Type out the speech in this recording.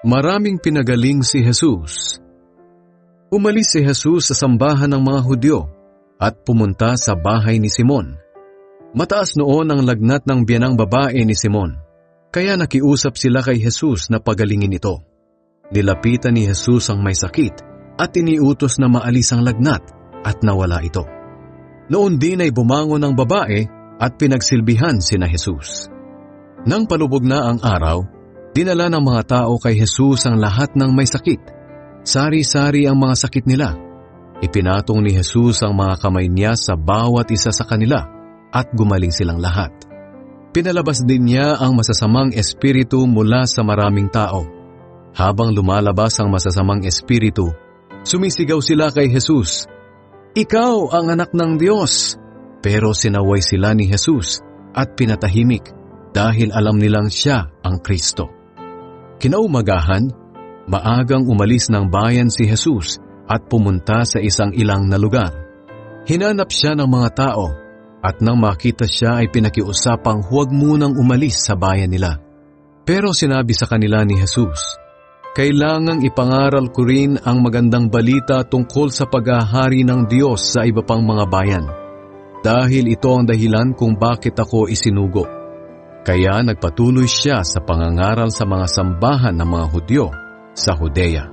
Maraming pinagaling si Jesus. Umalis si Jesus sa sambahan ng mga Hudyo at pumunta sa bahay ni Simon. Mataas noon ang lagnat ng biyanang babae ni Simon, kaya nakiusap sila kay Jesus na pagalingin ito. Nilapitan ni Jesus ang may sakit at iniutos na maalis ang lagnat at nawala ito. Noon din ay bumangon ang babae at pinagsilbihan sina Jesus. Nang palubog na ang araw, dinala ng mga tao kay Jesus ang lahat ng may sakit. Sari-sari ang mga sakit nila. Ipinatong ni Jesus ang mga kamay niya sa bawat isa sa kanila at gumaling silang lahat. Pinalabas din niya ang masasamang espiritu mula sa maraming tao. Habang lumalabas ang masasamang espiritu, sumisigaw sila kay Jesus, "Ikaw ang anak ng Diyos!" Pero sinaway sila ni Jesus at pinatahimik dahil alam nilang siya ang Kristo. Kinaumagahan, maagang umalis ng bayan si Jesus at pumunta sa isang ilang na lugar. Hinanap siya ng mga tao at nang makita siya ay pinakiusapang huwag munang umalis sa bayan nila. Pero sinabi sa kanila ni Jesus, "Kailangang ipangaral ko rin ang magandang balita tungkol sa paghahari ng Diyos sa iba pang mga bayan. Dahil ito ang dahilan kung bakit ako isinugo." Kaya nagpatuloy siya sa pangangaral sa mga sambahan ng mga Hudyo sa Judea.